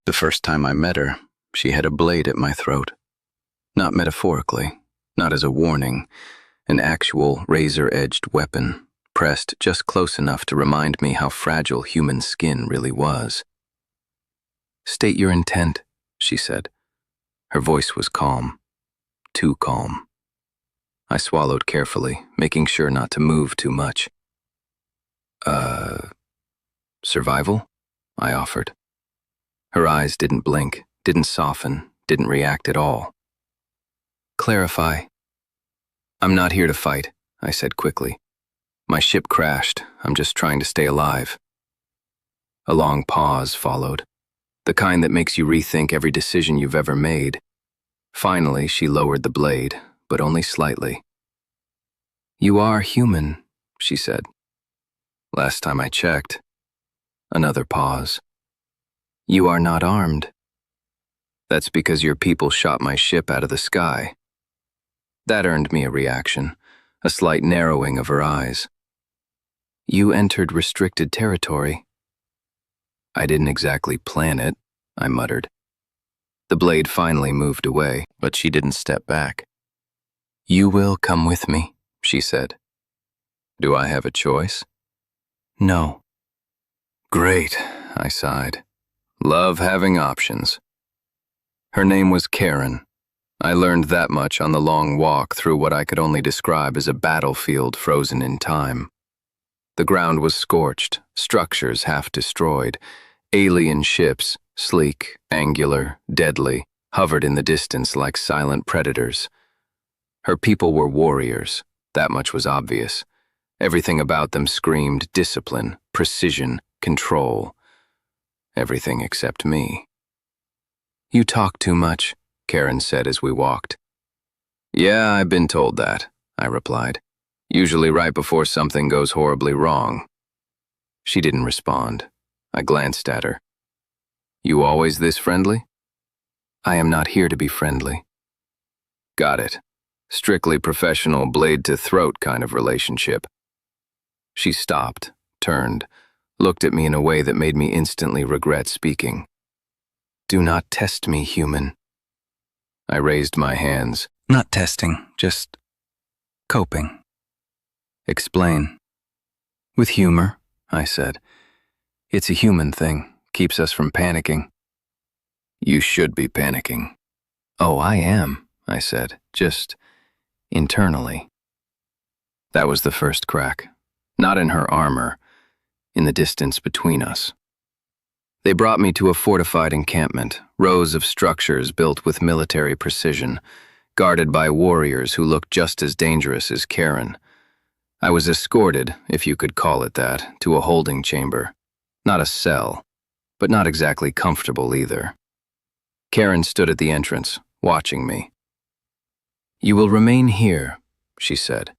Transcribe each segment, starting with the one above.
The first time I met her, she had a blade at my throat. Not metaphorically, not as a warning, an actual razor-edged weapon, pressed just close enough to remind me how fragile human skin really was. "State your intent," she said. Her voice was calm. Too calm. I swallowed carefully, making sure not to move too much. Survival?" I offered. Her eyes didn't blink, didn't soften, didn't react at all. "Clarify." "I'm not here to fight," I said quickly. "My ship crashed. I'm just trying to stay alive." A long pause followed, the kind that makes you rethink every decision you've ever made. Finally, she lowered the blade, but only slightly. "You are human," she said. "Last time I checked." Another pause. "You are not armed." "That's because your people shot my ship out of the sky." That earned me a reaction, a slight narrowing of her eyes. "You entered restricted territory." "I didn't exactly plan it," I muttered. The blade finally moved away, but she didn't step back. "You will come with me," she said. "Do I have a choice?" "No." "Great," I sighed. "Love having options." Her name was Karen. I learned that much on the long walk through what I could only describe as a battlefield frozen in time. The ground was scorched, structures half destroyed. Alien ships, sleek, angular, deadly, hovered in the distance like silent predators. Her people were warriors, that much was obvious. Everything about them screamed discipline, precision, control. Everything except me. "You talk too much," Karen said as we walked. "Yeah, I've been told that," I replied. "Usually right before something goes horribly wrong." She didn't respond. I glanced at her. "You always this friendly?" "I am not here to be friendly." "Got it. Strictly professional blade-to-throat kind of relationship." She stopped, turned, looked at me in a way that made me instantly regret speaking. "Do not test me, human." I raised my hands. "Not testing, just coping." "Explain." "With humor," I said. "It's a human thing, keeps us from panicking." "You should be panicking." "Oh, I am," I said, "just internally." That was the first crack. Not in her armor, in the distance between us. They brought me to a fortified encampment, rows of structures built with military precision, guarded by warriors who looked just as dangerous as Karen. I was escorted, if you could call it that, to a holding chamber. Not a cell, but not exactly comfortable either. Karen stood at the entrance, watching me. "You will remain here," she said.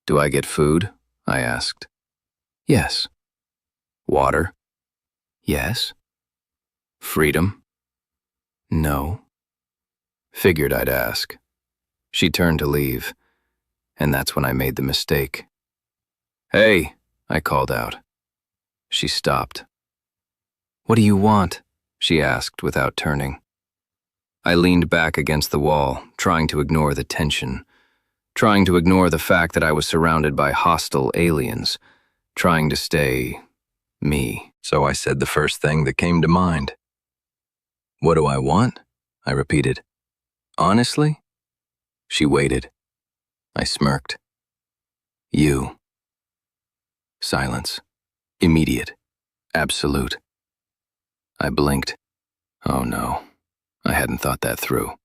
"Do I get food?" I asked. "Yes." "Water?" "Yes." "Freedom?" "No." Figured I'd ask. She turned to leave, and that's when I made the mistake. "Hey," I called out. She stopped. "What do you want?" she asked without turning. I leaned back against the wall, trying to ignore the tension, trying to ignore the fact that I was surrounded by hostile aliens, trying to stay me. So I said the first thing that came to mind. "What do I want?" I repeated. "Honestly?" She waited. I smirked. "You." Silence. Immediate. Absolute. I blinked. Oh no, I hadn't thought that through.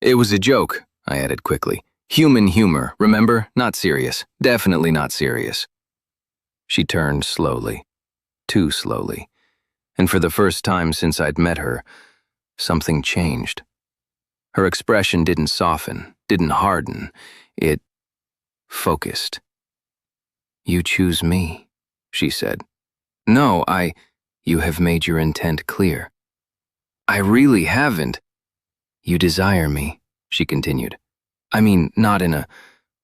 "It was a joke," I added quickly. "Human humor, remember? Not serious. Definitely not serious." She turned slowly. Too slowly. And for the first time since I'd met her, something changed. Her expression didn't soften, didn't harden. It focused. "You choose me," she said. "No, You have made your intent clear." "I really haven't." "You desire me," she continued. "I mean, not in a,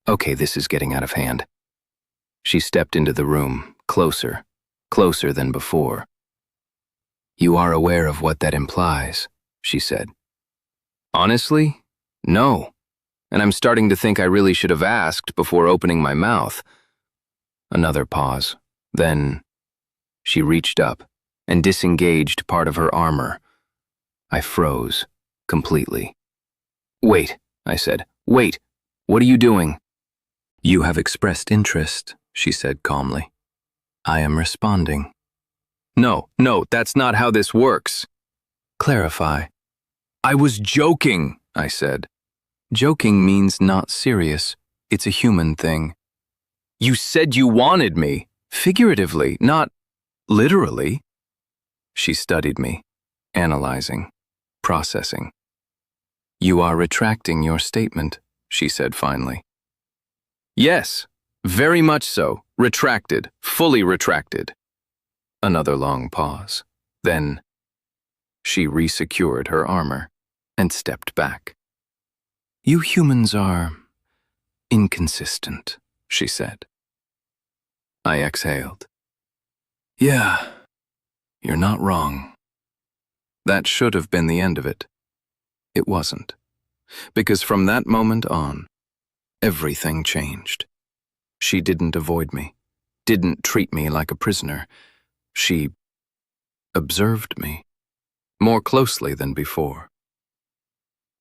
okay, this is getting out of hand." She stepped into the room, closer than before. You are aware of what that implies, she said. Honestly, no. And I'm starting to think I really should have asked before opening my mouth. Another pause. Then she reached up and disengaged part of her armor. I froze completely. Wait, I said. Wait, what are you doing? You have expressed interest, she said calmly. I am responding. No, that's not how this works. Clarify. I was joking, I said. Joking means not serious. It's a human thing. You said you wanted me, figuratively, not literally. She studied me, analyzing, processing. You are retracting your statement, she said finally. Yes, very much so. Retracted, fully retracted. Another long pause. Then she resecured her armor and stepped back. You humans are inconsistent, she said. I exhaled. Yeah, you're not wrong. That should have been the end of it. It wasn't. Because from that moment on, everything changed. She didn't avoid me, didn't treat me like a prisoner. She observed me more closely than before.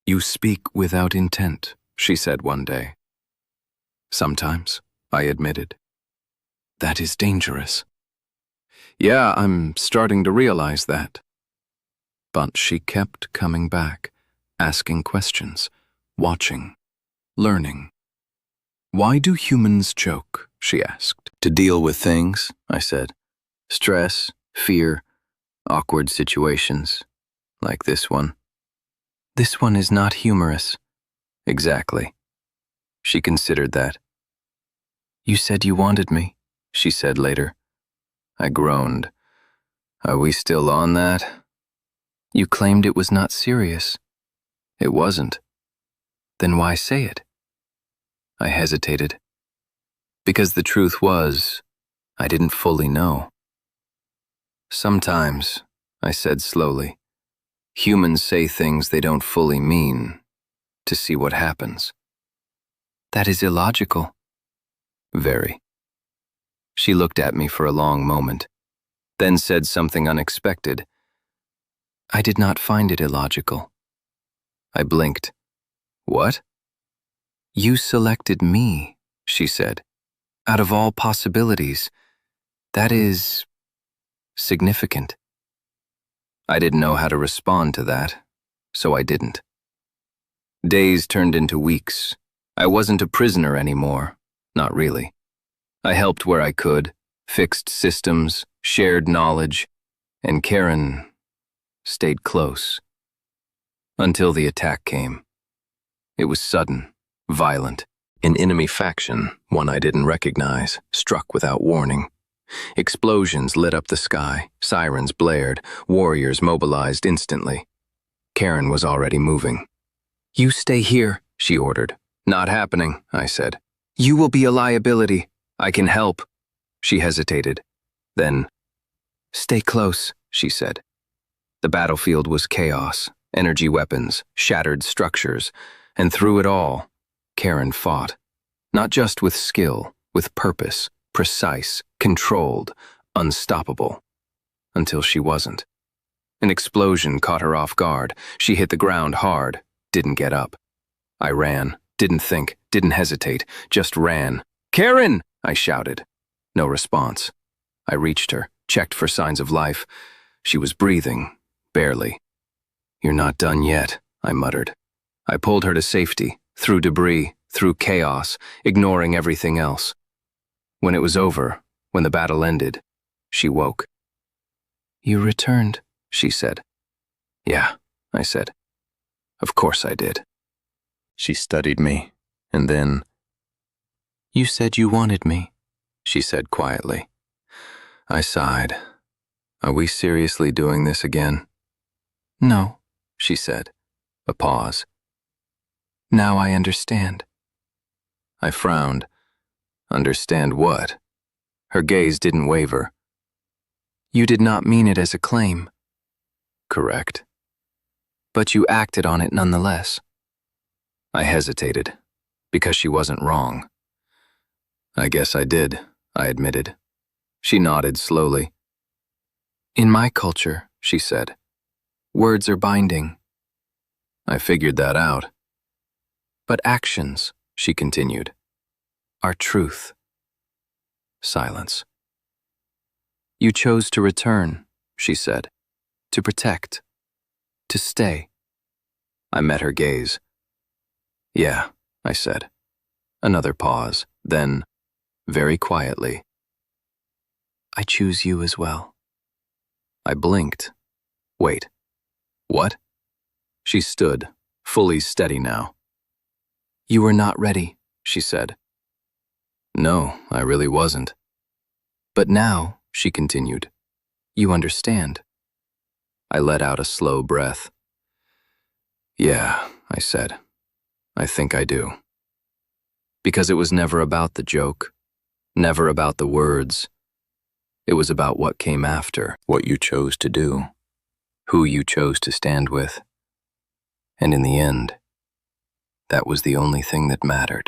You speak without intent, she said one day. Sometimes, I admitted. That is dangerous. Yeah, I'm starting to realize that. But she kept coming back, asking questions, watching, learning. Why do humans joke? She asked. To deal with things, I said. Stress, fear, awkward situations, like this one. This one is not humorous. Exactly. She considered that. You said you wanted me, she said later. I groaned. Are we still on that? You claimed it was not serious. It wasn't. Then why say it? I hesitated. Because the truth was, I didn't fully know. Sometimes, I said slowly, humans say things they don't fully mean to see what happens. That is illogical. Very. She looked at me for a long moment, then said something unexpected. I did not find it illogical. I blinked. What? You selected me, she said, out of all possibilities. That is significant. I didn't know how to respond to that, so I didn't. Days turned into weeks. I wasn't a prisoner anymore, not really. I helped where I could, fixed systems, shared knowledge, and Karen stayed close. Until the attack came. It was sudden, violent. An enemy faction, one I didn't recognize, struck without warning. Explosions lit up the sky, sirens blared, warriors mobilized instantly. Karen was already moving. You stay here, she ordered. Not happening, I said. You will be a liability. I can help. She hesitated. Then, stay close, she said. The battlefield was chaos, energy weapons, shattered structures, and through it all, Karen fought. Not just with skill, with purpose, precise, controlled, unstoppable. Until she wasn't. An explosion caught her off guard. She hit the ground hard, didn't get up. I ran, didn't think, didn't hesitate, just ran. Karen! I shouted. No response. I reached her, checked for signs of life. She was breathing, barely. You're not done yet, I muttered. I pulled her to safety, through debris, through chaos, ignoring everything else. When it was over, when the battle ended, she woke. You returned, she said. Yeah, I said. Of course I did. She studied me, and then, you said you wanted me, she said quietly. I sighed. Are we seriously doing this again? No, she said. A pause. Now I understand. I frowned. Understand what? Her gaze didn't waver. You did not mean it as a claim. Correct. But you acted on it nonetheless. I hesitated, because she wasn't wrong. I guess I did, I admitted. She nodded slowly. In my culture, she said, words are binding. I figured that out. But actions, she continued, are truth. Silence. You chose to return, she said, to protect, to stay. I met her gaze. Yeah, I said. Another pause, then, very quietly, I choose you as well. I blinked. Wait. What? She stood, fully steady now. You were not ready, she said. No, I really wasn't. But now, she continued, you understand. I let out a slow breath. Yeah, I said. I think I do. Because it was never about the joke, never about the words. It was about what came after, what you chose to do, who you chose to stand with. And in the end, that was the only thing that mattered.